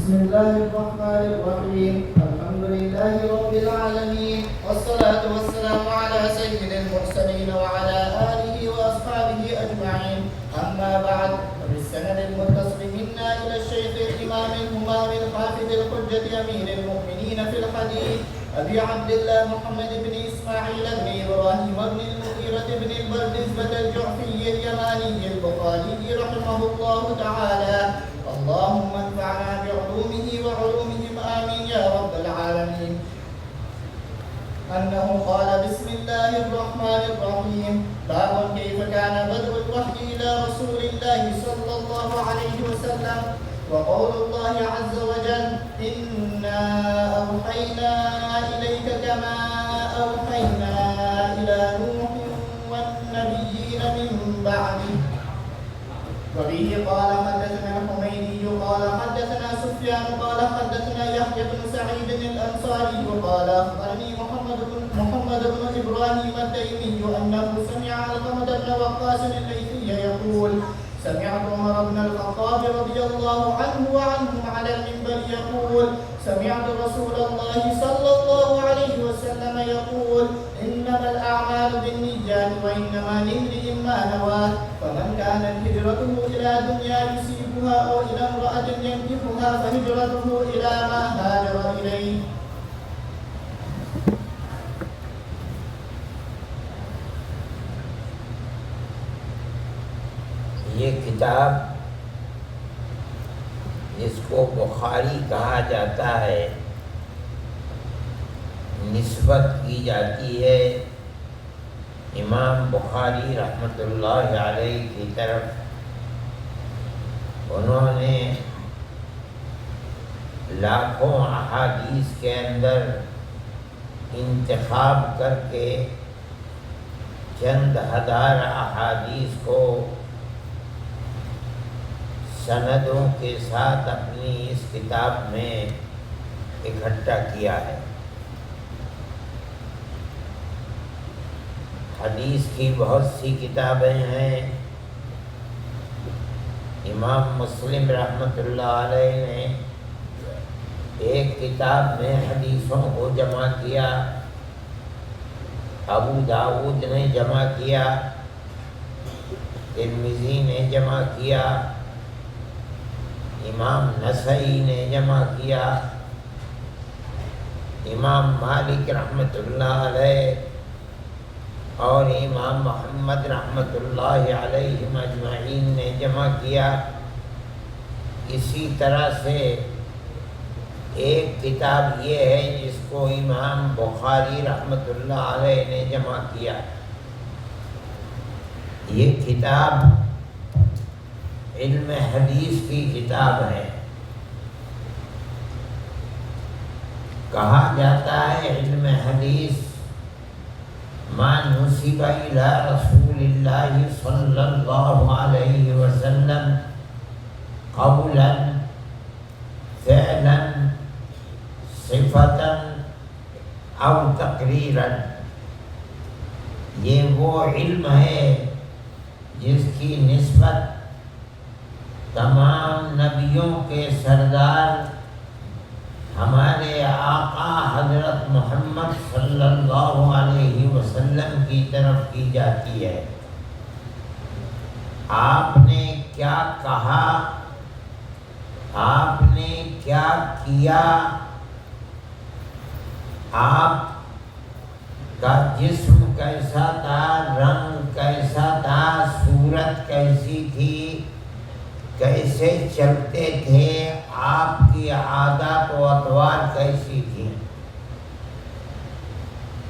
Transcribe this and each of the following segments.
بسم الله الرحمن الرحيم. الحمد لله رب العالمين، والصلاة والسلام على سيد المرسلين وعلى آله وأصحابه أجمعين. أما بعد، فبالسند المتصل منا إلى الشيخ الإمام الهمام الحافظ الحجة أمير المؤمنين في الحديث أبي عبد الله محمد بن إسماعيل بن إبراهيم بن المغيرة بن البردزبة الجعفي اليماني البخاري رحمه الله تعالى. اللهم انفعنا بعلومه وعلومهم آمين يا رب العالمين. أنه قال: بسم الله الرحمن الرحيم. باب كيف كان بدء الوحي إلى رسول الله صلى الله عليه وسلم. وقول الله عز وجل: إنا أوحينا إليك كما أوحينا إلى نوح والنبيين من بعده. وبه قال حدثنا الحميدي قال حدثنا سفيان قال حدثنا يحيى بن سعيد الأنصاري قال أخبرني محمد بن إبراهيم التيمي أنه سمع علقمة بن وقاص الليثي يقول: سمعت عمر بن الخطاب رضي الله عنه وعنهم على المنبر يقول: سمعت رسول الله صلى الله عليه وسلم يقول: إنما الأعمال بالنيات وإنما لامرئ ما نوى. فمن كانت هجرته إلى دنيا يصيبها أو إلى امرأة ينكحها فهجرته إلى ما هاجر إليه. یہ کتاب جس کو بخاری کہا جاتا ہے، نسبت کی جاتی ہے امام بخاری رحمۃ اللہ علیہ کی طرف. انہوں نے لاکھوں احادیث کے اندر انتخاب کر کے چند ہزار احادیث کو سندوں کے ساتھ اپنی اس کتاب میں اکٹھا کیا ہے. حدیث کی بہت سی کتابیں ہیں. امام مسلم رحمۃ اللہ علیہ نے ایک کتاب میں حدیثوں کو جمع کیا، ابو داؤد نے جمع کیا، ترمذی نے جمع کیا، امام نسائی نے جمع کیا، امام مالک رحمۃ اللہ علیہ اور امام محمد رحمۃ اللہ علیہ مجمعین نے جمع کیا. اسی طرح سے ایک کتاب یہ ہے جس کو امام بخاری رحمۃ اللہ علیہ نے جمع کیا. یہ کتاب علم حدیث کی کتاب ہے. کہا جاتا ہے علم حدیث ما نسب الى رسول اللہ صلی اللہ علیہ وسلم قولا فعلا صفتا او تقریرا. یہ وہ علم ہے جس کی نسبت تمام نبیوں کے سردار ہمارے آقا حضرت محمد صلی اللہ علیہ وسلم کی طرف کی جاتی ہے. آپ نے کیا کہا، آپ نے کیا کیا، آپ کا جسم کیسا تھا، رنگ کیسا تھا، صورت کیسی تھی، کیسے چلتے تھے، آپ کی عادات و اطوار کیسی تھی،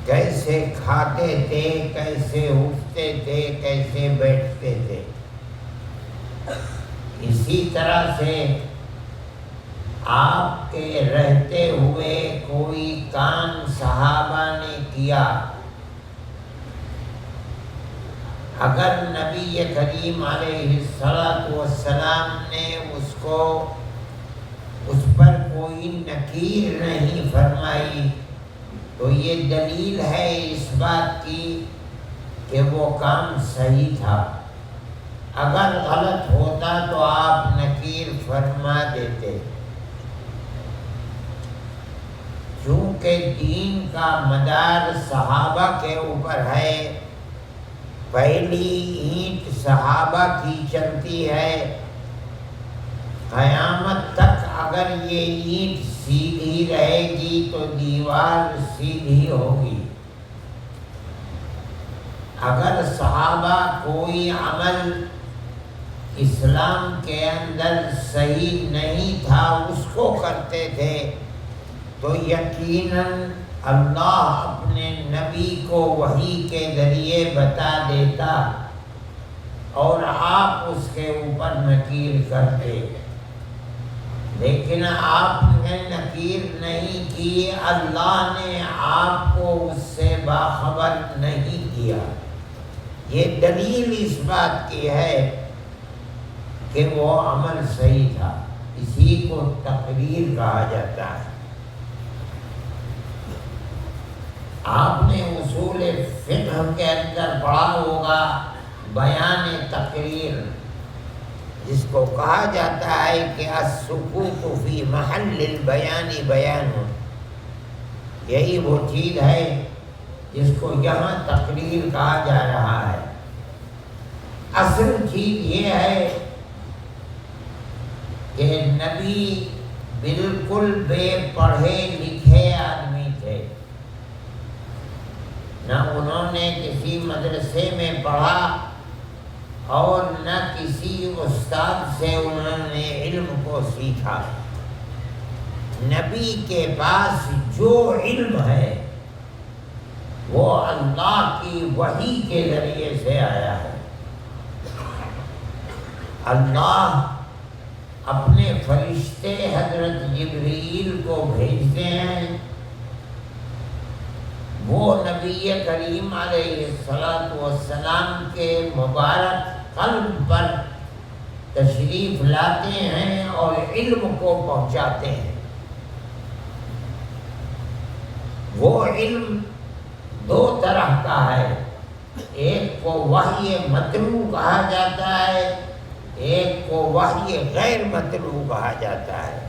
کیسے کھاتے تھے، کیسے اٹھتے تھے، کیسے بیٹھتے تھے. اسی طرح سے آپ کے رہتے ہوئے کوئی کام صحابہ نے کیا، اگر نبی کریم علیہ السلام نے اس پر کوئی نکیر نہیں فرمائی تو یہ دلیل ہے اس بات کی کہ وہ کام صحیح تھا. اگر غلط ہوتا تو آپ نکیر فرما دیتے. چونکہ دین کا مدار صحابہ کے اوپر ہے، پہلی اینٹ صحابہ کی چلتی ہے، قیامت تک اگر یہ اینٹ سیدھی رہے گی تو دیوار سیدھی ہوگی۔ اگر صحابہ کوئی عمل اسلام کے اندر صحیح نہیں تھا اس کو کرتے تھے تو یقیناً اللہ اپنے نبی کو وحی کے ذریعے بتا دیتا اور آپ اس کے اوپر نکیر کرتے، لیکن آپ نے نکیر نہیں کی، اللہ نے آپ کو اس سے باخبر نہیں کیا۔ یہ دلیل اس بات کی ہے کہ وہ عمل صحیح تھا، اسی کو تقریر کہا جاتا ہے۔ آپ نے اصول فقہ کے اندر پڑھا ہوگا بیان تقریر، جس کو کہا جاتا ہے کہ السکوت فی محل البیان بیان، یہی وہ چیز ہے جس کو یہاں تقریر کہا جا رہا ہے۔ اصل چیز یہ ہے کہ نبی بالکل بے پڑھے لکھے آدمی تھے، نہ انہوں نے کسی مدرسے میں پڑھا اور نہ کسی استاد سے انہوں نے علم کو سیکھا۔ نبی کے پاس جو علم ہے وہ اللہ کی وحی کے ذریعے سے آیا ہے۔ اللہ اپنے فرشتے حضرت جبرائیل کو بھیجتے ہیں، وہ نبی کریم علیہ السلام کے مبارک قلب پر تشریف لاتے ہیں اور علم کو پہنچاتے ہیں۔ وہ علم دو طرح کا ہے، ایک کو وحی مطلوع کہا جاتا ہے، ایک کو وحی غیر مطلوع کہا جاتا ہے۔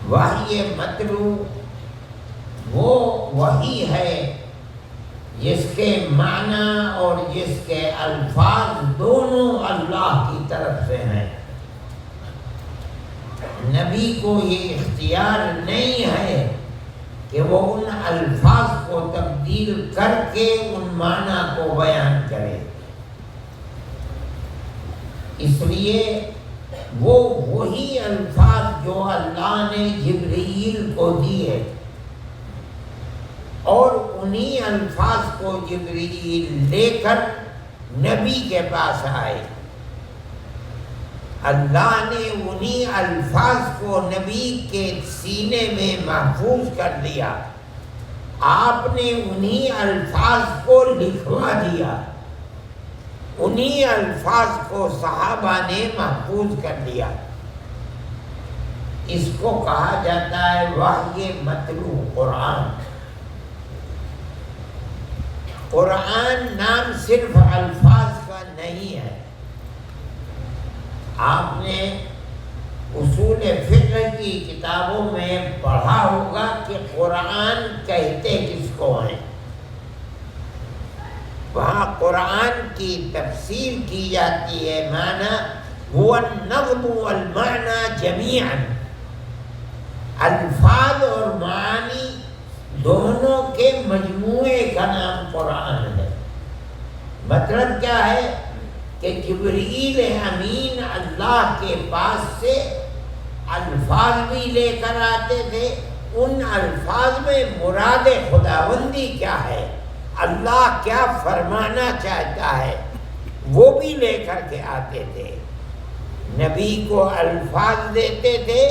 وحی مطلوع وہ وحی ہے جس کے معنی اور جس کے الفاظ دونوں اللہ کی طرف سے ہیں۔ نبی کو یہ اختیار نہیں ہے کہ وہ ان الفاظ کو تبدیل کر کے ان معنی کو بیان کرے، اس لیے وہ وہی الفاظ جو اللہ نے جبرائیل کو دیے اور انہی الفاظ کو جبرائیل لے کر نبی کے پاس آئے۔ اللہ نے انہی الفاظ کو نبی کے سینے میں محفوظ کر دیا، آپ نے انہی الفاظ کو لکھوا دیا، انہی الفاظ کو صحابہ نے محفوظ کر دیا۔ اس کو کہا جاتا ہے وحی مطلوع قرآن۔ قرآن نام صرف الفاظ کا نہیں ہے۔ آپ نے اصول فقہ کی کتابوں میں پڑھا ہوگا کہ قرآن کہتے کس کو ہیں۔ وہاں قرآن کی تفسیر کی جاتی ہے، معنی هو النظم والمعنى جميعا، الفاظ اور معانی دونوں کے مجموعے کا نام قرآن ہے۔ مطلب کیا ہے کہ جبرائیل امین اللہ کے پاس سے الفاظ بھی لے کر آتے تھے، ان الفاظ میں مراد خداوندی کیا ہے، اللہ کیا فرمانا چاہتا ہے، وہ بھی لے کر کے آتے تھے۔ نبی کو الفاظ دیتے تھے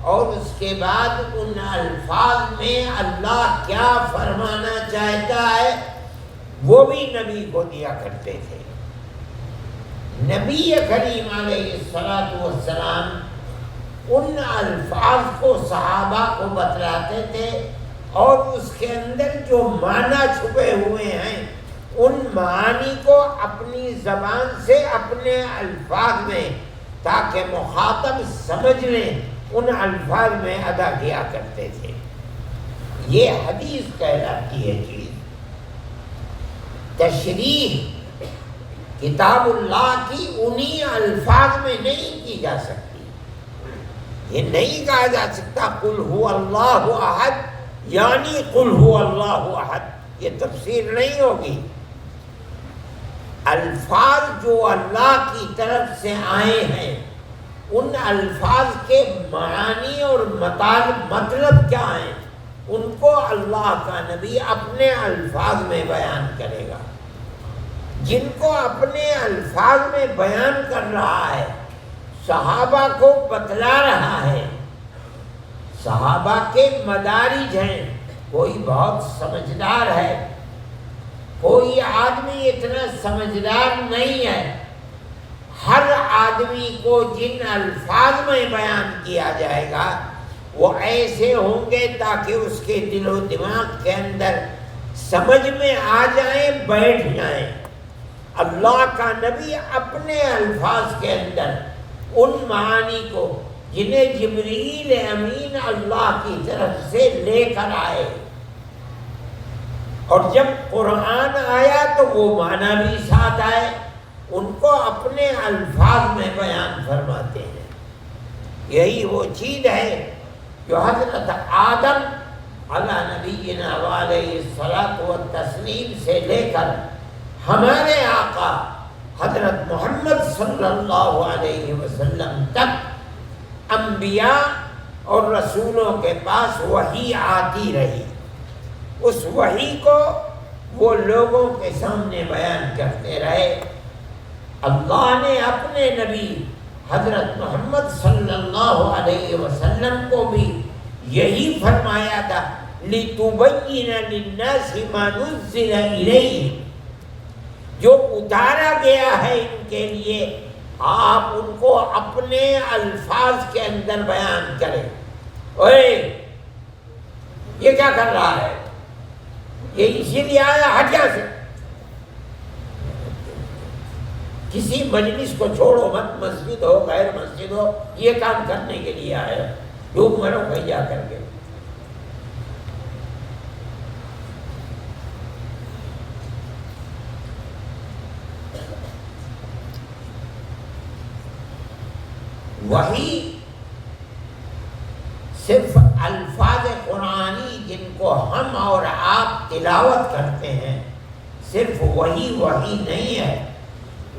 اور اس کے بعد ان الفاظ میں اللہ کیا فرمانا چاہتا ہے وہ بھی نبی کو دیا کرتے تھے۔ نبی کریم علیہ السلام ان الفاظ کو صحابہ کو بتلاتے تھے اور اس کے اندر جو معنی چھپے ہوئے ہیں ان معانی کو اپنی زبان سے اپنے الفاظ میں تاکہ مخاطب سمجھ لیں ان الفاظ میں ادا کیا کرتے تھے۔ یہ حدیث کہلاتی ہے چیز۔ تشریح کتاب اللہ کی انہی الفاظ میں نہیں کی جا سکتی۔ یہ نہیں کہا جا سکتا قل هو اللہ احد یعنی قل هو اللہ احد، یہ تفسیر نہیں ہوگی۔ الفاظ جو اللہ کی طرف سے آئے ہیں ان الفاظ کے معانی اور مطلب کیا ہیں ان کو اللہ کا نبی اپنے الفاظ میں بیان کرے گا۔ جن کو اپنے الفاظ میں بیان کر رہا ہے، صحابہ کو بتلا رہا ہے۔ صحابہ کے مدارج ہیں، کوئی بہت سمجھدار ہے، کوئی آدمی اتنا سمجھدار نہیں ہے۔ ہر آدمی کو جن الفاظ میں بیان کیا جائے گا وہ ایسے ہوں گے تاکہ اس کے دل و دماغ کے اندر سمجھ میں آ جائیں، بیٹھ جائیں۔ اللہ کا نبی اپنے الفاظ کے اندر ان معانی کو جنہیں جبریل امین اللہ کی طرف سے لے کر آئے، اور جب قرآن آیا تو وہ معنی بھی ساتھ آئے، ان کو اپنے الفاظ میں بیان فرماتے ہیں۔ یہی وہ چیز ہے جو حضرت آدم علیہ نبینا علیہ الصلاۃ والتسلیم سے لے کر ہمارے آقا حضرت محمد صلی اللہ علیہ وسلم تک انبیاء اور رسولوں کے پاس وحی آتی رہی۔ اس وحی کو وہ لوگوں کے سامنے بیان کرتے رہے۔ اللہ نے اپنے نبی حضرت محمد صلی اللہ علیہ وسلم کو بھی یہی فرمایا تھا لِتُبَيِّنَ لِلنَّاسِ مَا نُزِّلَ إِلَيْهِمْ، جو اتارا گیا ہے ان کے لیے آپ ان کو اپنے الفاظ کے اندر بیان کریں۔ اوے یہ کیا کر رہا ہے؟ یہ اسی لیے آیا ہٹیا سے۔ کسی مجلس کو چھوڑو مت، مسجد ہو غیر مسجد ہو، یہ کام کرنے کے لیے آیا، ڈوب مرو کہیں جا کر کے۔ وہی صرف الفاظ قرآنی جن کو ہم اور آپ تلاوت کرتے ہیں، صرف وہی نہیں ہے۔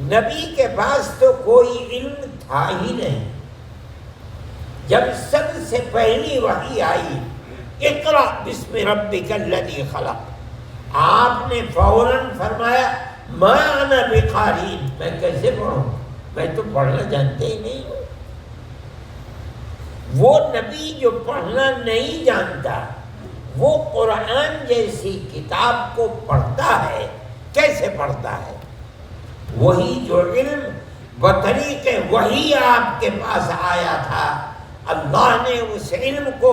نبی کے پاس تو کوئی علم تھا ہی نہیں۔ جب سب سے پہلی وحی آئی اقرأ بسم ربک الذی خلق، آپ نے فوراً فرمایا ما انا بقاری، میں کیسے پڑھوں، میں تو پڑھنا جانتے ہی نہیں ہوں۔ وہ نبی جو پڑھنا نہیں جانتا وہ قرآن جیسی کتاب کو پڑھتا ہے، کیسے پڑھتا ہے؟ وہی جو علم بطریق وہی آپ کے پاس آیا تھا، اللہ نے اس علم کو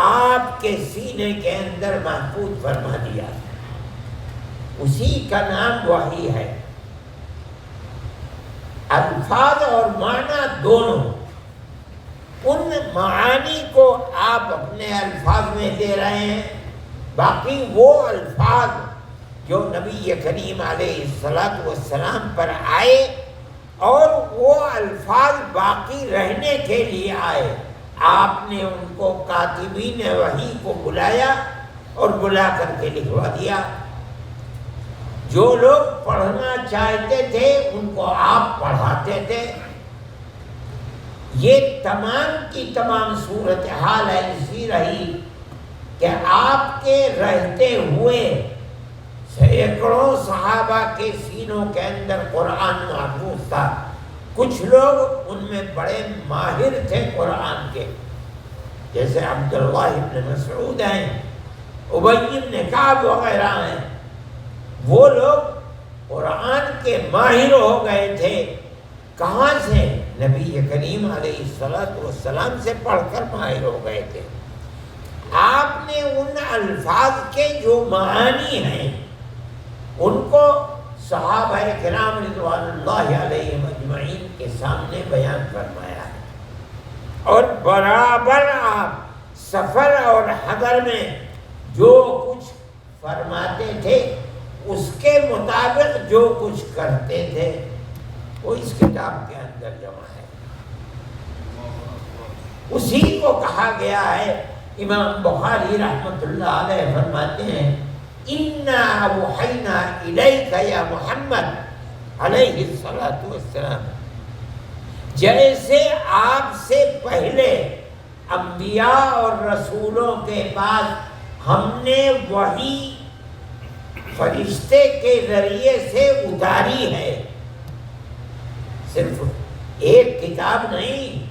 آپ کے سینے کے اندر محفوظ فرما دیا، اسی کا نام وحی ہے۔ الفاظ اور معنی دونوں، ان معانی کو آپ اپنے الفاظ میں دے رہے ہیں، باقی وہ الفاظ جو نبی کریم علیہ الصلاۃ والسلام پر آئے اور وہ الفاظ باقی رہنے کے لیے آئے، آپ نے ان کو کاتبین وحی کو بلایا اور بلا کر کے لکھوا دیا۔ جو لوگ پڑھنا چاہتے تھے ان کو آپ پڑھاتے تھے۔ یہ تمام کی تمام صورتحال ایسی رہی کہ آپ کے رہتے ہوئے سینکڑوں صحابہ کے سینوں کے اندر قرآن محفوظ تھا۔ کچھ لوگ ان میں بڑے ماہر تھے قرآن کے، جیسے عبداللہ ابن مسعود ہیں، ابی بن کعب وغیرہ ہیں۔ وہ لوگ قرآن کے ماہر ہو گئے تھے۔ کہاں سے؟ نبی کریم علیہ الصلاۃ والسلام سے پڑھ کر ماہر ہو گئے تھے۔ آپ نے ان الفاظ کے جو معانی ہیں ان کو صحابہ کرام رضوان اللہ علیہم اجمعین کے سامنے بیان فرمایا، اور برابر آپ سفر اور حضر میں جو کچھ فرماتے تھے اس کے مطابق جو کچھ کرتے تھے وہ اس کتاب کے اندر جمع ہے. اسی کو کہا گیا ہے. امام بخاری رحمۃ اللہ علیہ فرماتے ہیں اِنَّا أَوْحَيْنَا إِلَيْكَ يَا محمد علیہ الصلاۃ والسلام، جیسے آپ سے پہلے انبیاء اور رسولوں کے پاس ہم نے وحی فرشتے کے ذریعے سے اتاری ہے. صرف ایک کتاب نہیں،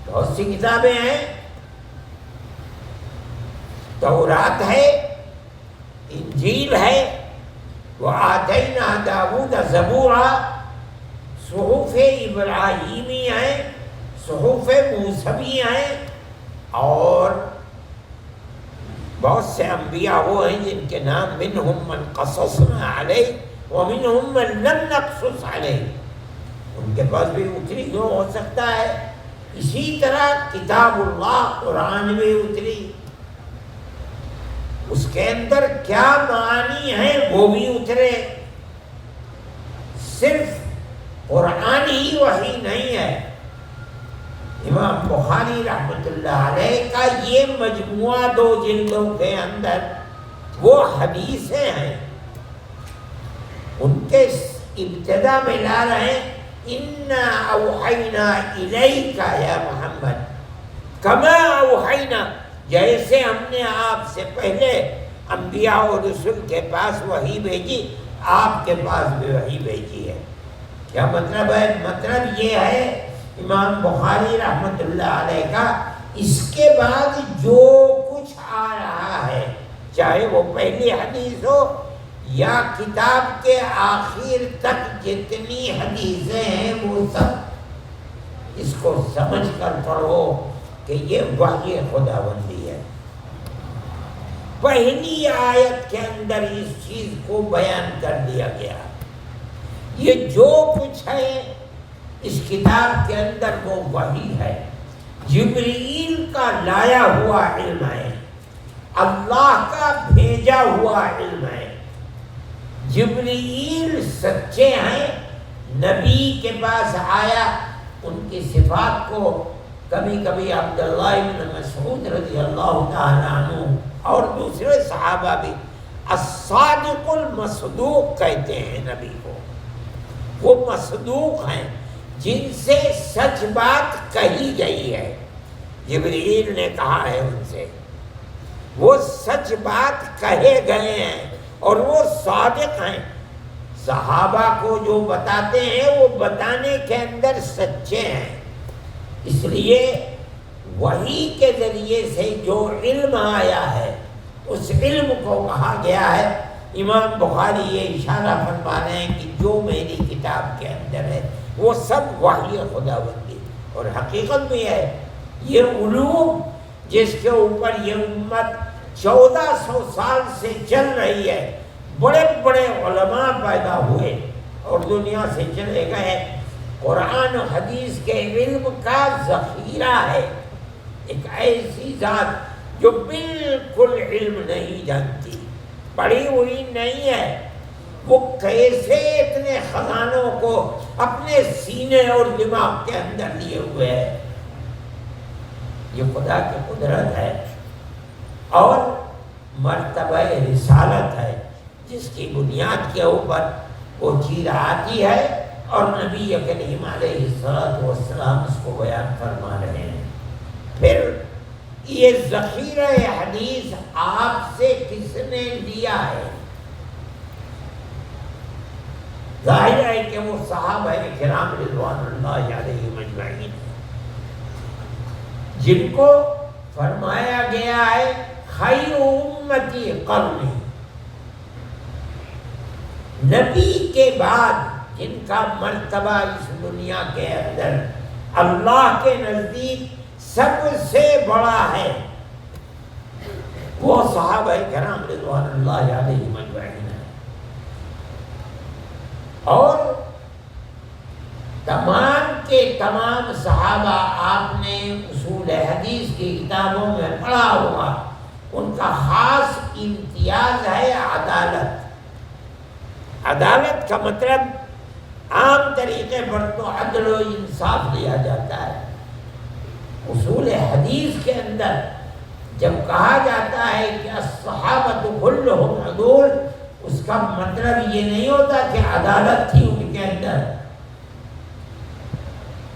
بہت سی کتابیں ہیں. تورات ہے، انجیل ہے، وآتینا داؤد زبورا، صحف ابراہیمی ہیں، صحف موسوی ہیں، اور بہت سے انبیاء وہ ہیں جن کے نام منہم من قصصنا علیہ ومنہم من لم نقصص علیہ، ان کے پاس بھی اتری جو ہو سکتا ہے. اسی طرح کتاب اللہ قرآن میں اتری، اس کے اندر کیا معانی ہیں وہ بھی اترے. صرف قرآن ہی وحی نہیں ہے. امام بخاری رحمۃ اللہ علیہ کا یہ مجموعہ 2 جلدوں کے اندر وہ حدیثیں ہیں، ان کے ابتدا میں لا رہے ہیں اِنَّا أَوْحَيْنَا إِلَيْكَ يَا محمد كَمَا أَوْحَيْنَا، جیسے ہم نے آپ سے پہلے انبیاء اور رسول کے پاس وحی بھیجی، آپ کے پاس بھی وحی بھیجی ہے. کیا مطلب ہے؟ مطلب یہ ہے امام بخاری رحمۃ اللہ علیہ کا اس کے بعد جو کچھ آ رہا ہے، چاہے وہ پہلی حدیث ہو یا کتاب کے آخر تک جتنی حدیثیں ہیں وہ سب اس کو سمجھ کر پڑھو کہ یہ وحی خداوندی ہے. پہلی آیت کے اندر اس چیز کو بیان کر دیا گیا. یہ جو کچھ ہے اس کتاب کے اندر وہ وحی ہے، جبرائیل کا لایا ہوا علم ہے، اللہ کا بھیجا ہوا علم ہے. جبرائیل سچے ہیں، نبی کے پاس آیا، ان کی صفات کو کبھی کبھی عبداللہ بن مسعود رضی اللہ تعالیٰ عنہ اور دوسرے صحابہ بھی الصادق المصدوق کہتے ہیں. نبی کو وہ مصدوق ہیں جن سے سچ بات کہی گئی ہے. جبرائیل نے کہا ہے ان سے، وہ سچ بات کہے گئے ہیں اور وہ صادق ہیں. صحابہ کو جو بتاتے ہیں وہ بتانے کے اندر سچے ہیں. اس لیے وحی کے ذریعے سے جو علم آیا ہے اس علم کو کہا گیا ہے. امام بخاری یہ اشارہ فرما رہے ہیں کہ جو میری کتاب کے اندر ہے وہ سب وحی خداوندی. اور حقیقت بھی ہے یہ علوم جس کے اوپر یہ امت 1400 سال سے چل رہی ہے، بڑے بڑے علماء پیدا ہوئے اور دنیا سے چلے گئے. قرآن و حدیث کے علم کا ذخیرہ ہے. ایک ایسی ذات جو بالکل علم نہیں جانتی، پڑھی ہوئی نہیں ہے، وہ کیسے اتنے خزانوں کو اپنے سینے اور دماغ کے اندر لیے ہوئے ہے؟ یہ خدا کی قدرت ہے اور مرتبہ رسالت ہے جس کی بنیاد کے اوپر وہ چیز آتی ہے اور نبی کریم علیہ الصلوۃ والسلام اس کو بیان فرما رہے ہیں. پھر یہ ذخیرہ حدیث آپ سے کس نے لیا ہے؟ ظاہر ہے کہ وہ صحابہ کرام رضوان اللہ علیہم اجمعین جن کو فرمایا گیا ہے خیر امتی قرنی، نبی کے بعد جن کا مرتبہ اس دنیا کے اندر اللہ کے نزدیک سب سے بڑا ہے، وہ صحابہ کرام رضوان اللہ علیہم اجمعین ہے. اور تمام کے تمام صحابہ آپ نے اصول حدیث کی کتابوں میں پڑھا ہوگا، ان کا خاص امتیاز ہے عدالت۔ عدالت کا مطلب عام طریقے پر تو عدل و انصاف لیا جاتا ہے۔ اصول حدیث کے اندر جب کہا جاتا ہے کہ الصحابۃ کلھم عدول، اس کا مطلب یہ نہیں ہوتا کہ عدالت تھی ان کے اندر،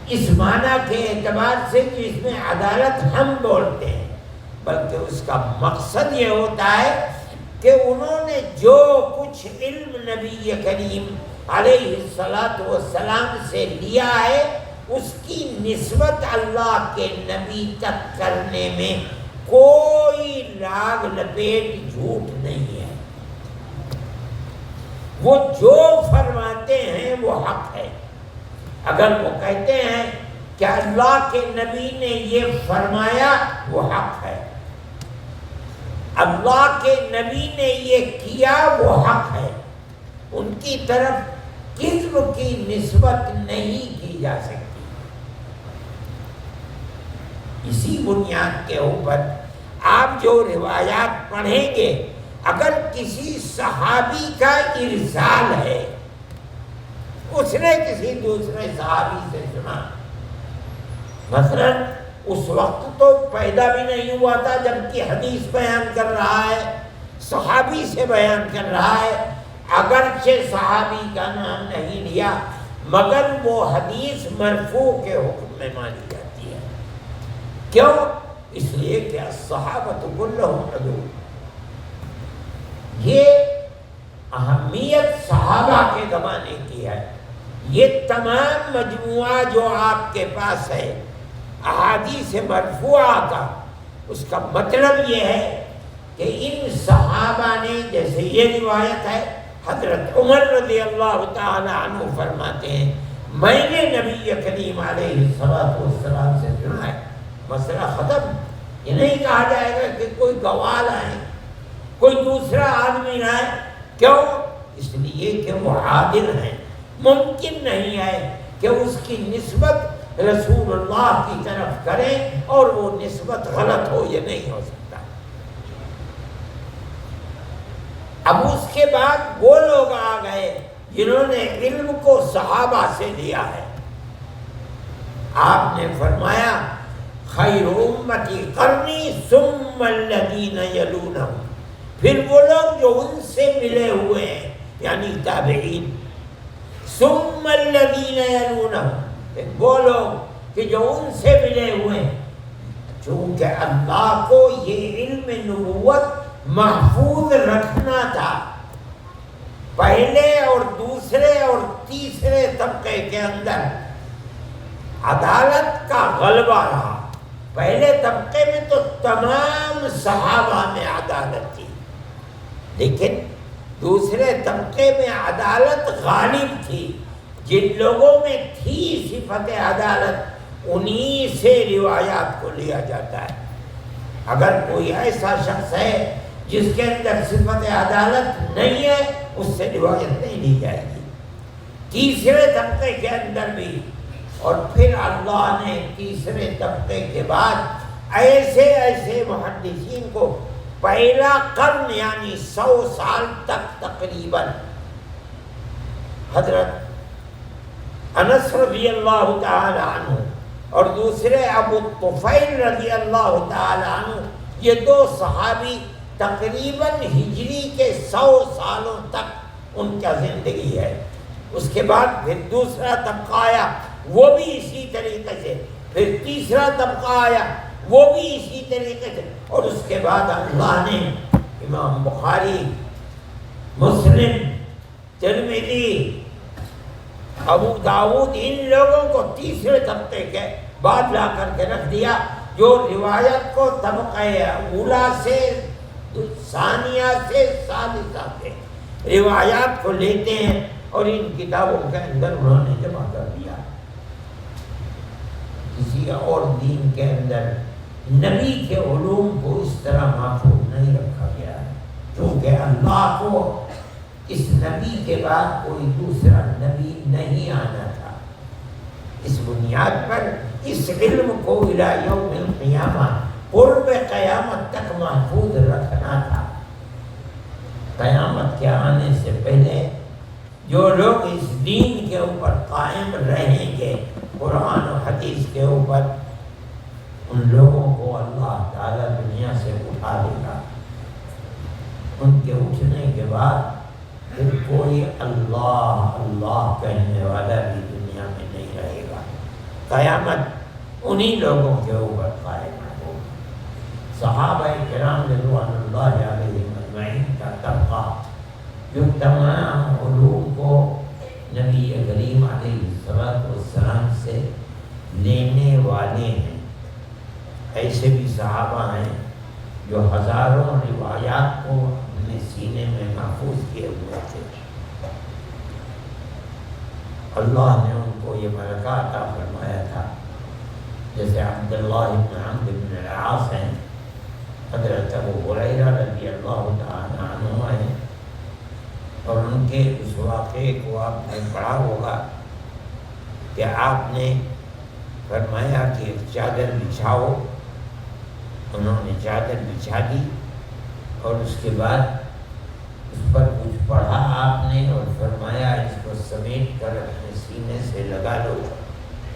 اس معنی کے اعتبار سے کہ اس میں عدالت ہم بولتے ہیں، بلکہ اس کا مقصد یہ ہوتا ہے کہ انہوں نے جو کچھ علم نبی کریم علیہ السلام سے لیا ہے اس کی نسبت اللہ کے نبی تک کرنے میں کوئی لاگ لپیٹ جھوٹ نہیں ہے۔ وہ جو فرماتے ہیں وہ حق ہے۔ اگر وہ کہتے ہیں کہ اللہ کے نبی نے یہ فرمایا وہ حق ہے، اللہ کے نبی نے یہ کیا وہ حق ہے، ان کی طرف کذب کی نسبت نہیں کی جا سکتی۔ اسی بنیاد کے اوپر آپ جو روایات پڑھیں گے، اگر کسی صحابی کا ارسال ہے، اس نے کسی دوسرے صحابی سے سنا، مثلا اس وقت تو پیدا بھی نہیں ہوا تھا جبکہ حدیث بیان کر رہا ہے، صحابی سے بیان کر رہا ہے، اگرچہ صحابی کا نام نہیں لیا مگر وہ حدیث مرفوع کے حکم میں مانی جاتی ہے۔ کیوں؟ اس لیے کہ الصحابۃ کلھم عدول، یہ اہمیت صحابہ کے زمانے کی ہے۔ یہ تمام مجموعہ جو آپ کے پاس ہے احادیث مرفوعہ کا، اس کا مطلب یہ ہے کہ ان صحابہ نے، جیسے یہ روایت ہے حضرت عمر رضی اللہ تعالی عنہ فرماتے ہیں میں نے نبی کریم علیہ السلام سے سنا ہے، مسئلہ ختم۔ یہ نہیں کہا جائے گا کہ کوئی گواہ لائے، کوئی دوسرا آدمی لائے، کیوں؟ اس لیے کہ وہ عادل ہیں، ممکن نہیں ہے کہ اس کی نسبت رسول اللہ کی طرف کریں اور وہ نسبت غلط ہو، یہ نہیں ہو سکتا۔ اب اس کے بعد وہ لوگ آ گئے جنہوں نے علم کو صحابہ سے لیا ہے۔ آپ نے فرمایا خیر امتی قرنی ثم الذین یلونہم، پھر وہ لوگ جو ان سے ملے ہوئے ہیں یعنی تابعین، ثم الذین یلونہم، وہ لوگ کہ جو ان سے ملے ہوئے ہیں۔ چونکہ اللہ کو یہ علم نبوت محفوظ رکھنا تھا، پہلے اور دوسرے اور تیسرے طبقے کے اندر عدالت کا غلبہ رہا۔ پہلے طبقے میں تو تمام صحابہ میں عدالت تھی، لیکن دوسرے طبقے میں عدالت غالب تھی۔ جن لوگوں میں تھی صفت عدالت انہی سے روایات کو لیا جاتا ہے۔ اگر کوئی ایسا شخص ہے جس کے اندر صفت عدالت نہیں ہے، اس سے روایت نہیں لی جائے گی۔ تیسرے طبقے کے اندر بھی، اور پھر اللہ نے تیسرے طبقے کے بعد ایسے ایسے محدثین کو پہلا قرن یعنی 100 سال تک تقریباً حضرت انس رضی اللہ تعالی عنہ اور دوسرے ابو طفیل رضی اللہ تعالی عنہ، یہ دو صحابی تقریباً ہجری کے 100 سالوں تک ان کا زندگی ہے۔ اس کے بعد پھر دوسرا طبقہ آیا، وہ بھی اسی طریقے سے، پھر تیسرا طبقہ آیا، وہ بھی اسی طریقے سے، اور اس کے بعد اللہ نے امام بخاری، مسلم، ترمذی، ابو داؤد، ان لوگوں کو تیسرے طبقے کے بعد لا کر کے رکھ دیا، جو روایت کو طبقہ اولا سے، ثانیہ سے، ثالثہ سے روایات کو لیتے ہیں اور ان کتابوں کے اندر انہوں نے جمع کر دیا۔ کسی اور دین کے اندر نبی کے علوم کو اس طرح محفوظ نہیں رکھا گیا ہے، کیونکہ اللہ کو اس نبی کے بعد کوئی دوسرا نبی نہیں آنا تھا۔ اس بنیاد پر اس علم کو الی یوم القیامہ قرب قیامت تک محفوظ رکھنا تھا۔ قیامت کے آنے سے پہلے جو لوگ اس دین کے اوپر قائم رہیں گے، قرآن و حدیث کے اوپر، ان لوگوں کو اللہ تعالیٰ دنیا سے اٹھا دے گا۔ ان کے اٹھنے کے بعد پھر کوئی اللہ اللہ کہنے والا بھی دنیا میں نہیں رہے گا۔ قیامت انہی لوگوں کے اوپر قائم ہوگا۔ صحابہ کرام رضوان اللہ علیہم اجمعین کا طبقہ جو تمام علوم کو نبی کریم علیہ السلام سے لینے والے ہیں، ایسے بھی صحابہ ہیں جو ہزاروں روایات کو اپنے سینے میں محفوظ کیے ہوئے تھے۔ اللہ نے ان کو یہ ملکہ عطا فرمایا تھا، جیسے عبداللہ بن عمرو بن العاص ہیں، حضرت ابو ہریرہ رضی اللہ تعالیٰ عنہ ہیں، اور ان کے اس واقعے کو آپ نے پڑھا ہوگا کہ آپ نے فرمایا کہ ایک چادر بچھاؤ، انہوں نے چادر بچھا دی اور اس کے بعد اس پر کچھ پڑھا آپ نے اور فرمایا اس کو سمیٹ کر اپنے سینے سے لگا لو۔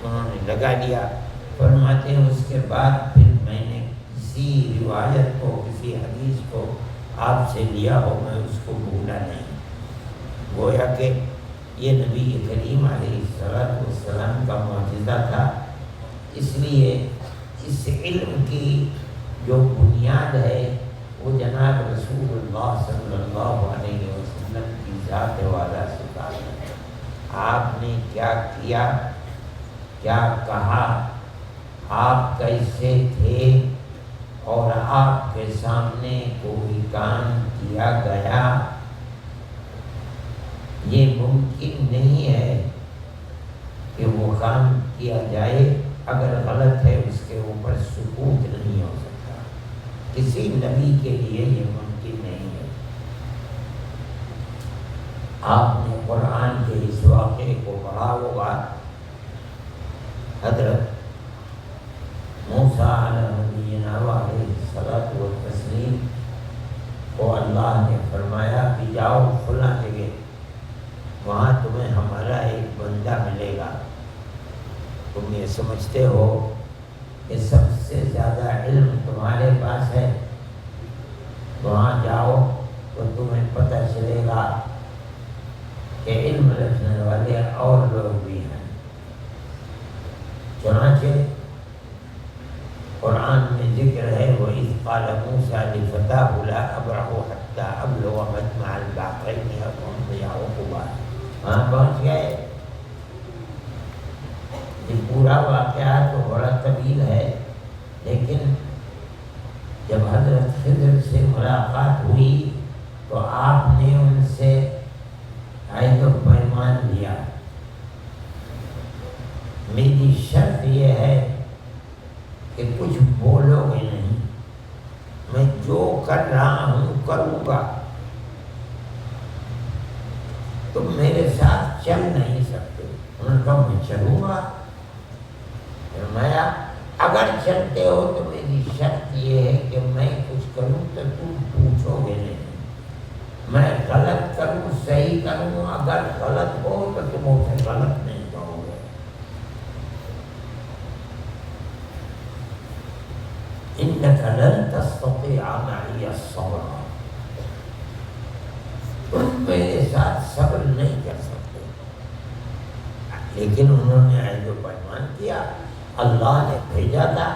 انہوں نے لگا لیا۔ فرماتے ہیں اس کے بعد پھر میں نے کسی روایت کو، کسی حدیث کو آپ سے لیا ہو، میں اس کو بھولا نہیں۔ گویا کہ یہ نبی کریم علیہ السلام کا معجزہ تھا۔ اس لیے اس علم کی جو بنیاد ہے وہ جناب رسول اللہ صلی اللہ علیہ وسلم کی ذات والا صفات ہے۔ آپ نے کیا کیا، کیا کہا، آپ کیسے تھے، اور آپ کے سامنے کوئی کام کیا گیا، یہ ممکن نہیں ہے کہ وہ کام کیا جائے۔ اگر غلط ہے اس کے اوپر سکوت نہیں ہو سکتا، کسی نبی کے لیے یہ ممکن نہیں ہے۔ آپ نے قرآن کے اس واقعے کو پڑھا ہوگا، حضرت موسیٰ علیہ الصلاۃ والتسلیم کو اللہ نے فرمایا کہ جاؤ فلاں جگہ، وہاں تمہیں ہمارا ایک بندہ ملے گا، تم یہ سمجھتے ہو کہ سب سے زیادہ علم تمہارے پاس ہے، وہاں جاؤ تو تمہیں پتہ چلے گا کہ علم رکھنے والے اور لوگ بھی ہیں۔ چنانچہ قرآن میں ذکر ہے وَإِذْ قَالَ مُوسَىٰ لِفَتَاهُ لَا أَبْرَحُ حَتَّىٰ أَبْلُغَ مَجْمَعَ الْبَحْرَيْنِ أَوْ أَمْضِيَ حُقُبًا۔ وہاں پہنچ گئے۔ یہ پورا واقعہ تو بڑا طویل ہے، لیکن جب حضرت خضر سے ملاقات ہوئی تو آپ نے ان سے عہد و پیمان لیا، میری شرط یہ ہے کہ کچھ بولو گے نہیں، میں جو کر رہا ہوں کروں گا، تم میرے ساتھ چل نہیں سکتے۔ انہوں نے کہا میں چلوں گا۔ فرمایا اگر چلتے ہو تو میری شرط یہ ہے کہ میں کچھ کروں تو تم پوچھو گے نہیں، میں غلط کروں صحیح کروں، اگر غلط ہو تو تم اسے غلط نہیں کہو گے۔ إِنَّكَ لَن تَسْتَطِيعَ مَعِيَ الصَّبْرَ، تم میرے ساتھ صبر نہیں کر سکتے۔ لیکن انہوں نے عہد و پیمان کیا، اللہ نے بھیجا تھا،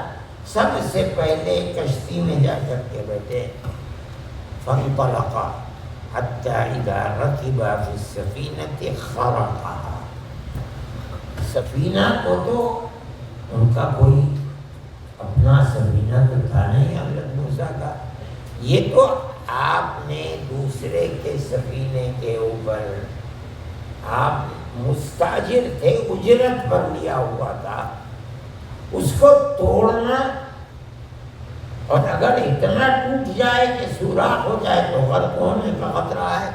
سب سے پہلے کشتی میں جا کر کے بیٹھے، فَانْطَلَقَا حَتَّىٰ إِذَا رَكِبَا فِي السَّفِينَةِ خَرَقَهَا۔ سفینہ کو تو ان کا کوئی اپنا سفینہ تو تھا نہیں حضرت موسیٰ کا، یہ تو آپ نے دوسرے کے سفینے کے اوپر، آپ مستاجر تھے، اجرت پر لیا ہوا تھا، اس کو توڑنا، اور اگر اتنا ٹوٹ جائے کہ سوراخ ہو جائے تو غرق ہونے کا خطرہ ہے۔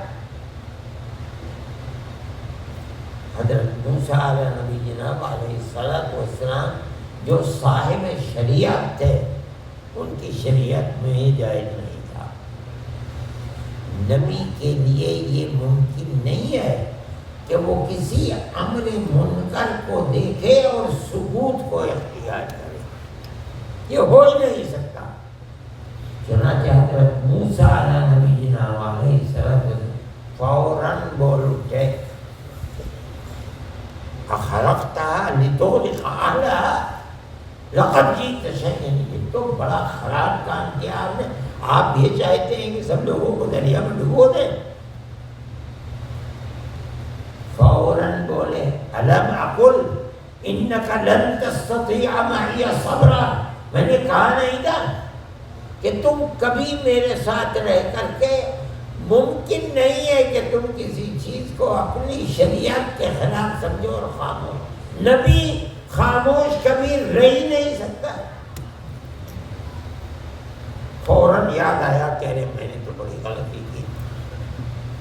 حضرت موسیٰ علیہ نبی جناب علیہ السلام جو صاحب شریعت تھے، ان کی شریعت میں جائز نہیں تھا۔ نبی کے لیے یہ ممکن نہیں ہے کہ وہ کسی امر منکر کو دیکھے اور سکوت کو اختیار کرے، یہ ہو ہی نہیں سکتا۔ چنانچہ حضرت موسیٰ علیہ نبینا علیہ السلام فوراً بول اٹھے، اخرقتها لتغرق اهلها لقد جئت شيئا، یہ تو بڑا خراب کام کیا آپ نے، آپ یہ چاہتے ہیں کہ سب لوگوں کو دریا میں ڈبو دیں؟ فوراً بولے الم اقل انك لن تستطيع معي صبرا، میں نے کہا نہیں تھا کہ تم کبھی میرے ساتھ رہ کر کے ممکن نہیں ہے کہ تم کسی چیز کو اپنی شریعت کے خلاف سمجھو اور خاموش۔ نبی خاموش کبھی رہ ہی نہیں سکتا۔ فوراً یاد آیا، کہہ رہے میں نے تو بڑی غلطی کی۔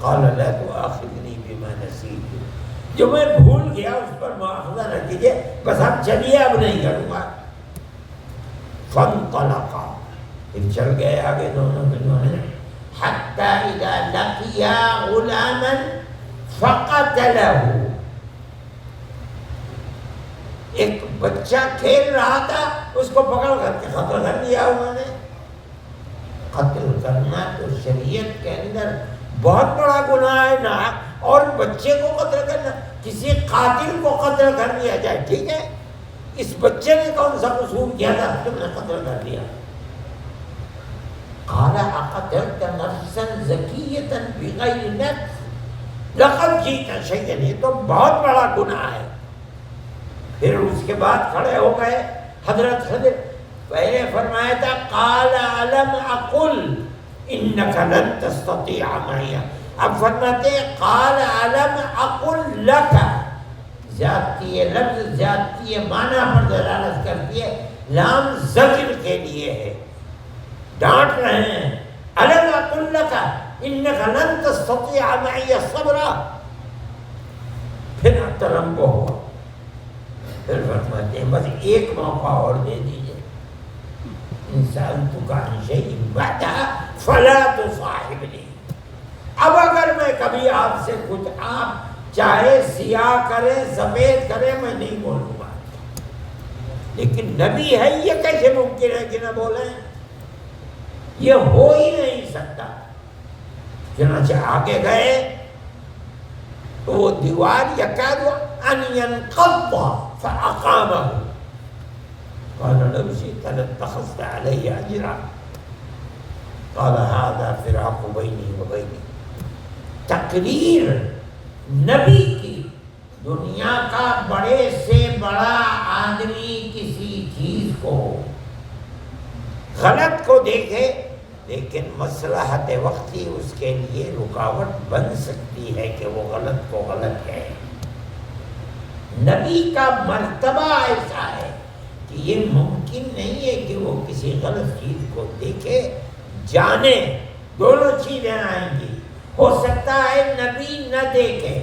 قال لا تؤاخذنی بما نسیت، جو میں بھول گیا اس پر مؤاخذہ نہ کیجیے، بس اب چلیے، اب نہیں کروں گا۔ فانطلقا، پھر چل گئے آگے دونوں نے، حتی اذا لقیا غلاما فقتلہ، ایک بچہ کھیل رہا تھا، اس کو پکڑ کر کے قتل کر دیا انہوں نے۔ قتل کرنا تو شریعت کے اندر بہت بڑا گناہ ہے نا، اور بچے کو قتل کرنا، کسی قاتل کو قتل کر دیا جائے ٹھیک ہے، اس بچے نے کون سا قصور کیا تھا تم نے قتل کر دیا؟ قال اقتلت نفسا زکیۃ بغیر نفس لقد جئت شیئا، یہ تو بہت بڑا گناہ ہے۔ پھر اس کے بعد کھڑے ہو گئے حضرت خضر، پہلے فرمایا تھا قال الم اقل انک لن تستطیع معی، اب فرماتے قال الم اقل لک، زیادتی ہے، لفظ زیادتی ہے، معنی پر دلالت کرتی ہے، لام زجر کے لیے ہے، ڈانٹ رہے ہیں۔ الم اقل لک انک لن تستطیع معی صبرا، پھر ترمبو ہوا، پھر فرماتے ہیں بس ایک موقع اور دے دیجئے، انسان تو کان شیء بعد فلا تصاحبنی، اب اگر میں کبھی آپ سے کچھ، آپ چاہے سیاہ کریں سفید کریں، میں نہیں بولوں گا، لیکن نبی ہے یہ کیسے ممکن ہے کہ نہ بولیں؟ یہ ہو ہی نہیں سکتا۔ چنانچہ آگے گئے تو وہ دیوار یکاد ان ينقض فاقامه، قال لو شئت لاتخذت علي اجرا، قال هذا فراق بيني وبينك۔ تقریر نبی کی، دنیا کا بڑے سے بڑا آدمی کسی چیز کو، غلط کو دیکھے، لیکن مصلحت وقتی اس کے لیے رکاوٹ بن سکتی ہے کہ وہ غلط کو غلط ہے۔ نبی کا مرتبہ ایسا ہے کہ یہ ممکن نہیں ہے کہ وہ کسی غلط چیز کو دیکھے جانے، دونوں چیزیں آئیں گی۔ ہو سکتا ہے نبی نہ دیکھے،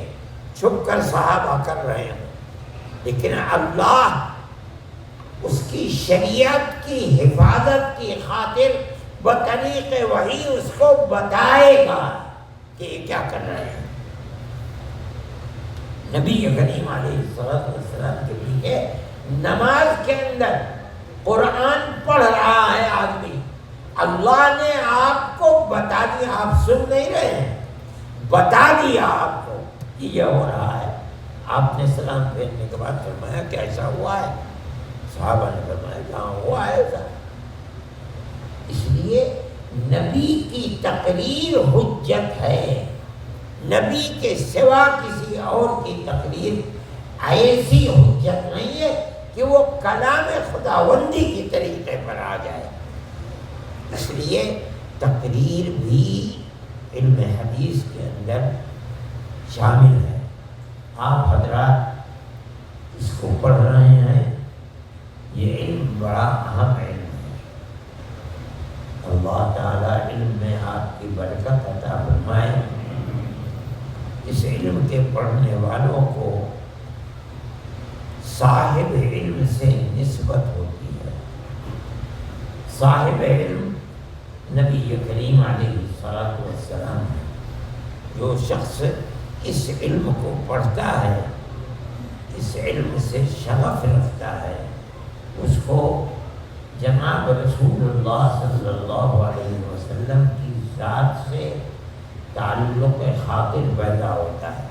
چھپ کر صحابہ کر رہے ہوں، لیکن اللہ اس کی شریعت کی حفاظت کی خاطر بطریق وحی اس کو بتائے گا کہ یہ کیا کر رہے ہیں۔ نبی کریم علیہ السلام کے لیے نماز کے اندر قرآن پڑھ رہا ہے آدمی، اللہ نے آپ کو بتا دیا، آپ سن نہیں رہے ہیں، بتا دیا آپ کو کہ یہ ہو رہا ہے۔ آپ نے سلام پھیرنے کے بعد فرمایا کہ ایسا ہوا ہے، صحابہ نے فرمایا جہاں ہوا ہے ایسا۔ اس لیے نبی کی تقریر حجت ہے، نبی کے سوا کسی اور کی تقریر ایسی حجت نہیں ہے کہ وہ کلام خداوندی کی طریقے پر آ جائے۔ اس لیے تقریر بھی علم حدیث کے اندر شامل ہے۔ آپ حضرات اس کو پڑھ رہے ہیں، یہ علم بڑا اہم علم ہے۔ اللہ تعالیٰ علم میں آپ کی برکت عطا فرمائے۔ اس علم کے پڑھنے والوں کو صاحب علم سے نسبت ہوتی ہے، صاحب علم نبی کریم علیہ الصلوۃ والسلام، جو شخص اس علم کو پڑھتا ہے، اس علم سے شغف رکھتا ہے، اس کو جناب رسول اللہ صلی اللہ علیہ وسلم کی ذات سے تعلق خاطر پیدا ہوتا ہے۔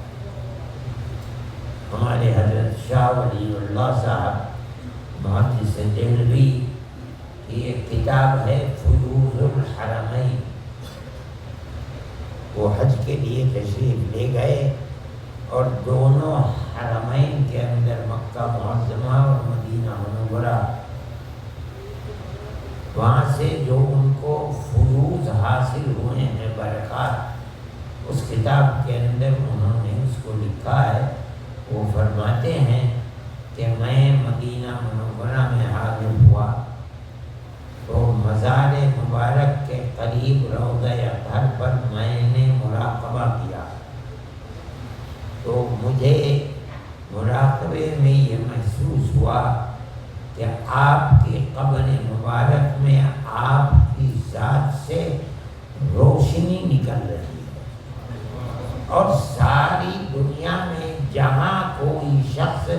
ہمارے حضرت شاہ ولی اللہ صاحب محدث دہلوی کی ایک کتاب ہے فیوض الحرمین، وہ حج کے لیے تشریف لے گئے اور دونوں حرمین کے اندر مکہ معظمہ اور مدینہ منورہ، وہاں سے جو ان کو فیوض حاصل ہوئے ہیں برکات، اس کتاب کے اندر انہوں نے اس کو لکھا ہے۔ وہ فرماتے ہیں کہ میں مدینہ منورہ میں حاضر ہوا تو مزار مبارک کے قریب روضہ اطہر پر میں نے مراقبہ کیا، تو مجھے مراقبے میں یہ محسوس ہوا کہ آپ کی قبر مبارک میں آپ کی ذات سے روشنی نکل رہی ہے، اور ساری دنیا میں جہاں کوئی شخص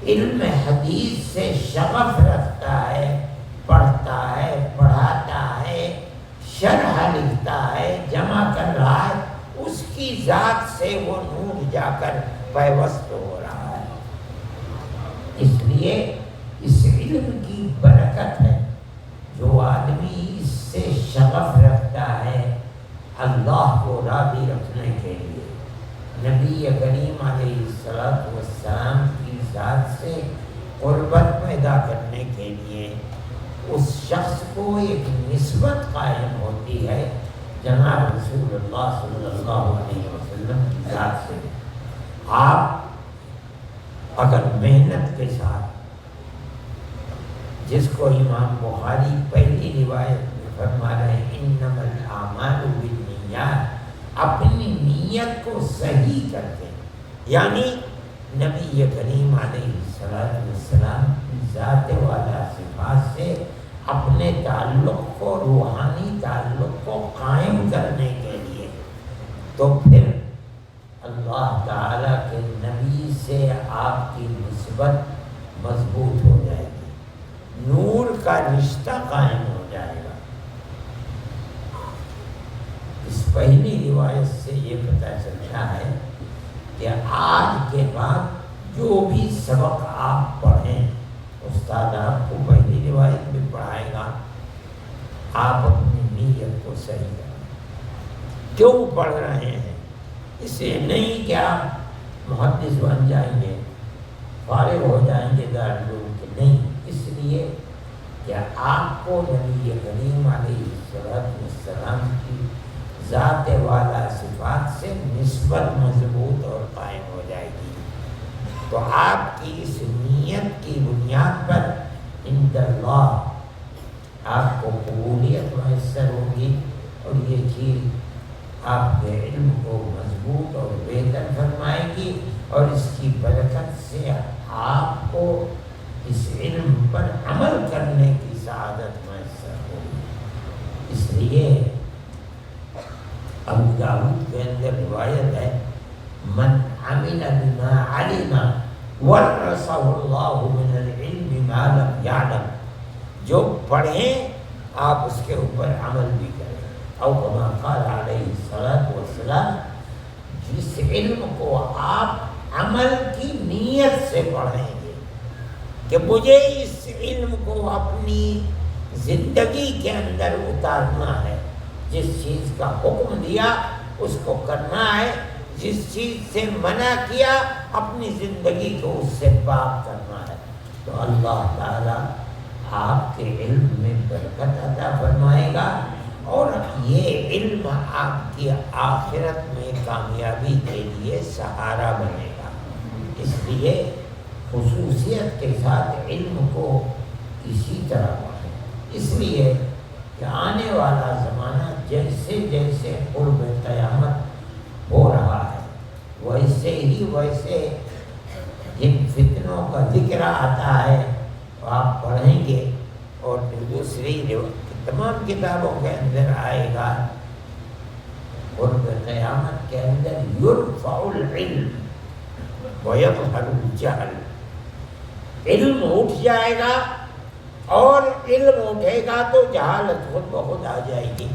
علم حدیث سے شغف رکھتا ہے، پڑھتا ہے، پڑھاتا ہے، شرح لکھتا ہے، جمع کر رہا ہے، اس کی ذات سے وہ نور جا کر پیوست ہو رہا ہے۔ اس لیے اس علم کی برکت ہے، جو آدمی اس سے شغف رکھتا ہے اللہ کو راضی رکھنے کے لیے، نبی کریم علیہ السلام کی ذات سے قربت پیدا کرنے کے لیے، اس شخص کو ایک نسبت قائم ہوتی ہے جناب رسول اللہ صلی اللہ علیہ وسلم کی ذات سے۔ آپ اگر محنت کے ساتھ، جس کو امام بخاری پہلی روایت میں فرما رہے ہیں انما الاعمال بالنیات، اپنی نیت کو صحیح کرتے ہیں، یعنی نبی کریم علیہ السلام کی ذات والا صفات سے اپنے تعلق کو، روحانی تعلق کو قائم کرنے کے لیے، تو پھر اللہ تعالیٰ کے نبی سے آپ کی نسبت مضبوط ہو جائے گی، نور کا رشتہ قائم ہو جائے گا۔ اس پہلی روایت سے یہ پتہ چلتا ہے کہ آج کے بعد جو بھی سبق آپ پڑھیں، استاد آپ کو پہلی روایت بھی پڑھائے گا، آپ اپنی نیت کو صحیح کریں۔ کیوں پڑھ رہے ہیں؟ اس لیے نہیں کہ آپ محدث بن جائیں گے، فارغ ہو جائیں گے دارالعلوم کے، نہیں، اس لیے کہ آپ کو نبی کریم علیہ السلام کی ذات والا صفات سے نسبت مضبوط اور قائم ہو جائے گی، تو آپ کی اس نیت کی بنیاد پر عند اللہ آپ کو قبولیت میسر ہوگی، اور یہ چیز آپ کے علم کو مضبوط اور بہتر فرمائے گی، اور اس کی برکت سے آپ کو اس علم پر عمل کرنے کی سعادت میسر ہوگی۔ اس لیے ابو داؤد کے اندر روایت ہے من عمل بما علم ورثه اللہ من العلم ما لم يعلم، جو پڑھیں آپ اس کے اوپر عمل بھی کریں، او کما قال علیہ السلام، جس علم کو آپ عمل کی نیت سے پڑھیں گے کہ مجھے اس علم کو اپنی زندگی کے اندر اتارنا ہے، جس چیز کا حکم دیا اس کو کرنا ہے، جس چیز سے منع کیا اپنی زندگی کو اس سے پاک کرنا ہے، تو اللہ تعالیٰ آپ کے علم میں برکت عطا فرمائے گا، اور یہ علم آپ کی آخرت میں کامیابی کے لیے سہارا بنے گا۔ اس لیے خصوصیت کے ساتھ علم کو اسی طرح پڑھیں، اس لیے کہ آنے والا زمانہ جیسے جیسے قرب قیامت ہو رہا ہے، ویسے جن فتنوں کا ذکر آتا ہے آپ پڑھیں گے، اور دوسری کتابوں کے اندر آئے گا، قرب قیامت کے اندر یرفع العلم ویظہر الجہل، علم اٹھ جائے گا، اور علم اٹھے گا تو جہالت خود بخود آ جائے گی۔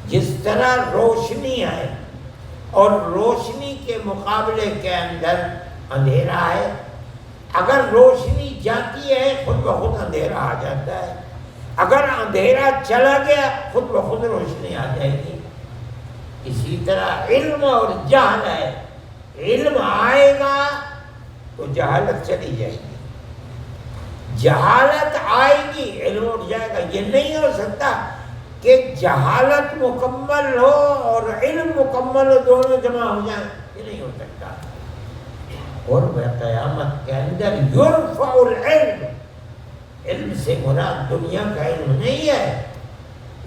جس طرح روشنی ہے اور روشنی کے مقابلے کے اندر اندھیرا ہے، اگر روشنی جاتی ہے خود بخود اندھیرا آ جاتا ہے، اگر اندھیرا چلا گیا خود بخود روشنی آ جائے گی۔ اسی طرح علم اور جہل ہے، علم آئے گا تو جہالت چلی جائے گی، جہالت آئے گی علم اٹھ جائے گا۔ یہ نہیں ہو سکتا کہ جہالت مکمل ہو اور علم مکمل ہو، دونوں جمع ہو جائیں، یہ نہیں ہو سکتا۔ قرب قیامت کے اندر یرفع العلم، علم سے مراد دنیا کا علم نہیں ہے،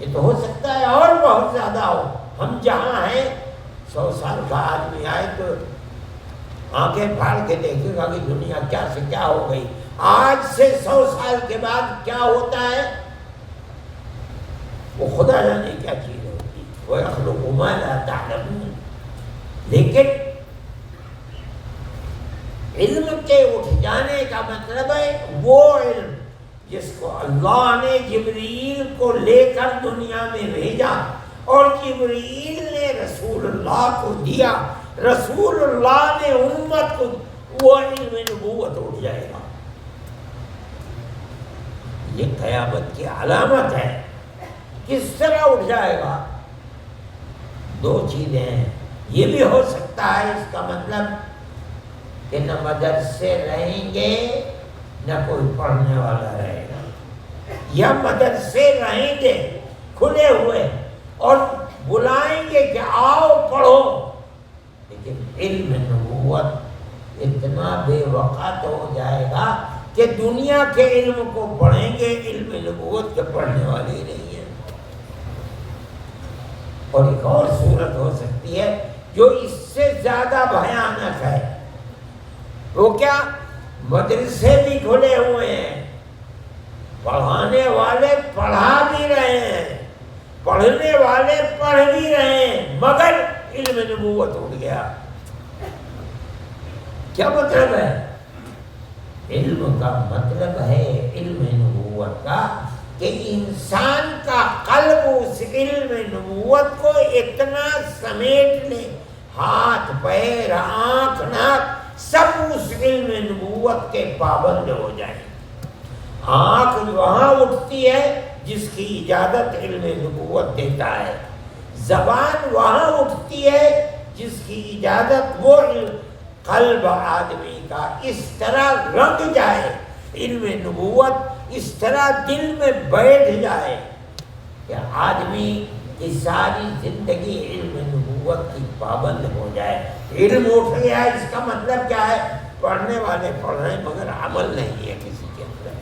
یہ تو ہو سکتا ہے اور بہت زیادہ ہو۔ ہم جہاں ہیں 100 سال کا آدمی آئے تو آنکھیں پھاڑ کے دیکھے گا کہ دنیا کیا سے کیا ہو گئی، آج سے 100 سال کے بعد کیا ہوتا ہے وہ خدا جانے کیا چیز ہوتی، وَيَخْلُقُ مَا لَا تَعْلَمُونَ۔ لیکن علم کے اٹھ جانے کا مطلب ہے وہ علم جس کو اللہ نے جبریل کو لے کر دنیا میں بھیجا، اور جبریل نے رسول اللہ کو دیا، رسول اللہ نے امت کو، وہ علم نبوت اٹھ جائے گا۔ یہ قیامت کی علامت ہے۔ کس طرح اٹھ جائے گا؟ 2 چیزیں ہیں۔ یہ بھی ہو سکتا ہے اس کا مطلب کہ نہ مدرسے رہیں گے نہ کوئی پڑھنے والا رہے گا، یا مدرسے رہیں گے کھلے ہوئے اور بلائیں گے کہ آؤ پڑھو، لیکن علم نبوت اتنا بے وقت ہو جائے گا کہ دنیا کے علم کو پڑھیں گے، علم نبوت کے پڑھنے والے ہی نہیں ہیں۔ اور ایک اور صورت ہو سکتی ہے جو اس سے زیادہ بھیانک ہے، وہ کیا؟ مدرسے بھی کھلے ہوئے ہیں، پڑھانے والے پڑھا بھی رہے ہیں، پڑھنے والے پڑھ بھی رہے ہیں، مگر علم نبوت اٹھ گیا۔ کیا مطلب ہے؟ علم کا مطلب ہے، علم نبوت کا، کہ انسان کا قلب اس علم نبوت کو اتنا سمیٹ لے، ہاتھ پیر آنکھ ناک سب اس علم نبوت کے پابند ہو جائیں۔ آنکھ وہاں اٹھتی ہے جس کی اجازت علم نبوت دیتا ہے، زبان وہاں اٹھتی ہے جس کی اجازت وہ قلب آدمی کا اس طرح رنگ جائے، علم نبوت اس طرح دل میں بیٹھ جائے کہ آدمی کی ساری زندگی علم نبوت کی پابند ہو جائے۔ علم اٹھ گیا، اس کا مطلب کیا ہے؟ پڑھنے والے پڑھ رہے ہیں مگر عمل نہیں ہے کسی کے اندر۔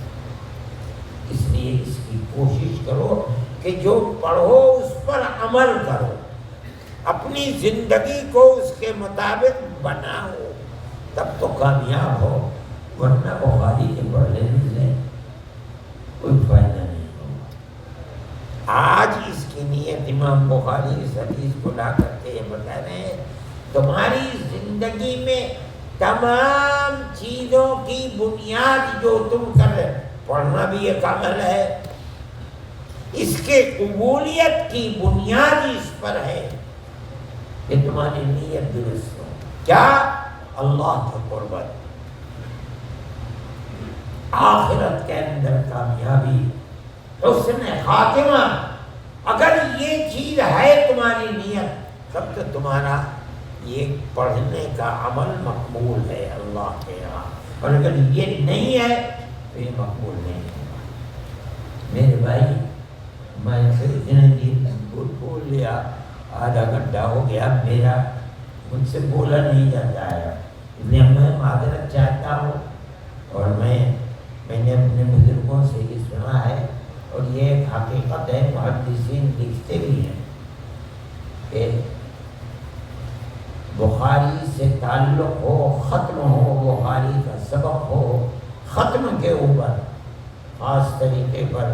اس لیے اس کی کوشش کرو کہ جو پڑھو اس پر عمل کرو، اپنی زندگی کو اس کے مطابق بناؤ، تب تو کامیاب ہو، ورنہ بخاری کے پڑھ لینے سے کوئی فائدہ نہیں ہوگا۔ آج اس کی نیت امام بخاری اس حدیث کو لا کر کے یہ بتا رہے ہیں، تمہاری زندگی میں تمام چیزوں کی بنیاد جو تم کر رہے، پڑھنا بھی ایک عمل ہے، اس کے قبولیت کی بنیاد اس پر ہے کہ تمہاری نیت درست ہو۔ کیا؟ اللہ کی قربت، آخرت کے اندر کامیابی، حسن خاتمہ۔ اگر یہ چیز ہے تمہاری نیت، تب تو تمہارا یہ پڑھنے کا عمل مقبول ہے اللہ کے یہاں، اور اگر یہ نہیں ہے تو یہ مقبول نہیں ہوگا۔ میرے بھائی، میں بول لیا، آدھا گھنٹہ ہو گیا، میرا مجھ سے بولا نہیں جاتا ہے، اس لیے میں معذرت چاہتا ہوں، اور میں نے اپنے بزرگوں سے یہ سنا ہے، اور یہ ایک حقیقت ہے، محدثین لکھتے بھی ہیں کہ بخاری سے تعلق ہو، ختم ہو، بخاری کا سبق ہو، ختم کے اوپر خاص طریقے پر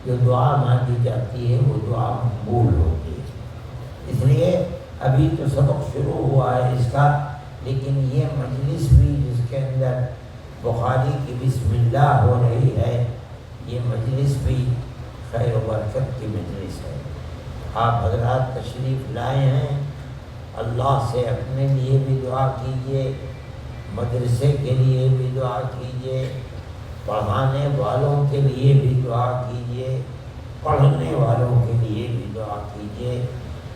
جو دعا مانگی جاتی ہے وہ دعا مقبول ہوتی ہے۔ اس لیے ابھی تو سبق شروع ہوا ہے اس کا، لیکن یہ مجلس بھی جس کے اندر بخاری کی بسم اللہ ہو رہی ہے، یہ مجلس بھی خیر و برکت کی مجلس ہے۔ آپ حضرات تشریف لائے ہیں، اللہ سے اپنے لیے بھی دعا کیجیے، مدرسے کے لیے بھی دعا کیجیے، پڑھانے والوں کے لیے بھی دعا کیجیے، پڑھنے والوں کے لیے بھی دعا کیجیے،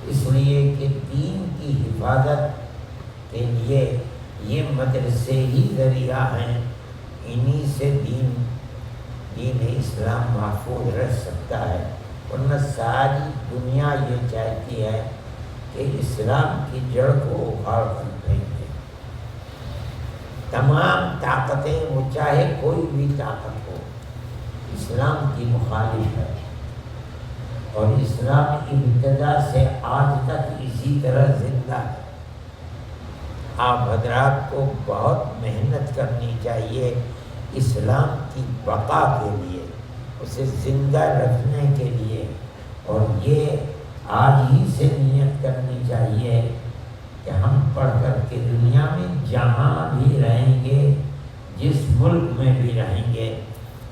اس لیے کہ دین کی حفاظت کے لیے یہ مدرسے ہی ذریعہ ہیں، انہی سے دین اسلام محفوظ رہ سکتا ہے، ورنہ ساری دنیا یہ چاہتی ہے کہ اسلام کی جڑ کو اکھاڑ کر پھینکے۔ تمام طاقتیں، وہ چاہے کوئی بھی طاقت ہو، اسلام کی مخالف ہے، اور اسلام کی ابتدا سے آج تک اسی طرح زندہ ہے۔ آپ حضرات کو بہت محنت کرنی چاہیے اسلام کی بقا کے لیے، اسے زندہ رکھنے کے لیے، اور یہ آج ہی سے نیت کرنی چاہیے کہ ہم پڑھ کر کے دنیا میں جہاں بھی رہیں گے، جس ملک میں بھی رہیں گے،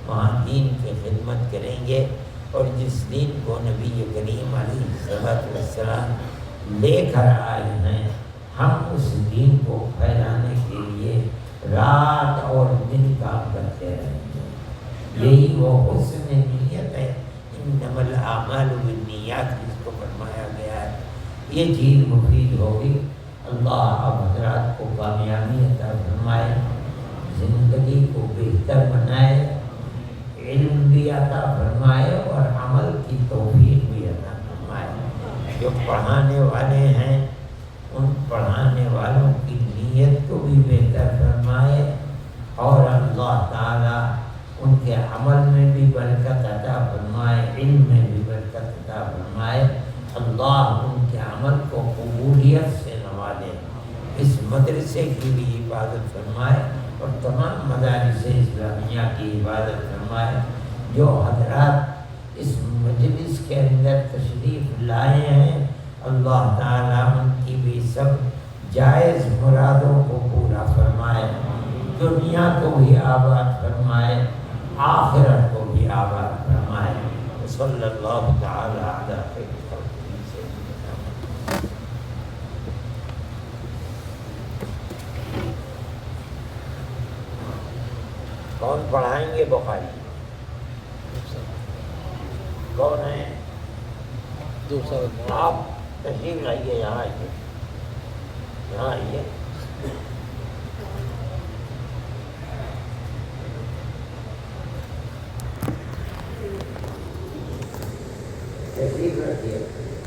وہاں دین کی خدمت کریں گے، اور جس دین کو نبی کریم علیہ السلام لے کر آئے ہیں، ہم اس دین کو پھیلانے کے لیے رات اور دن کام کرتے رہیں گے۔ یہی وہ حسن نیت ہے، انما الاعمال بالنیات جس کو فرمایا گیا ہے، یہ چیز مفید ہوگی۔ اللہ آپ حضرات کو کامیابی عطا فرمائے، زندگی کو بہتر بنائے، علم بھی عطا فرمائے اور عمل کی توفیق بھی عطا فرمائے۔ جو پڑھانے والے ہیں ان پڑھانے والوں کی نیت کو بھی بہتر فرمائے، اور اللہ تعالیٰ ان کے عمل میں بھی برکت عطا فرمائے، علم میں بھی برکت عطا فرمائے۔ اللہ ان کے عمل کو قبولیت سے نوازے، اس مدرسے کی بھی حفاظت فرمائے، اور تمام مدارس اسلامیہ کی حفاظت فرمائے۔ جو حضرات اس مجلس کے اندر تشریف لائے ہیں، اللہ تعالیٰ ان کی بھی سب جائز مرادوں کو پورا فرمائے، دنیا کو بھی آباد فرمائے، آخرت کو بھی آباد فرمائے۔ صلی اللہ تعالی علی خیر خلقہ سیدنا محمد۔ کون پڑھائیں گے بخاری؟ کون ہیں؟ آپ تشریف لائیے، یہاں آئیے، یہاں آئیے۔ تشریف رکھیے۔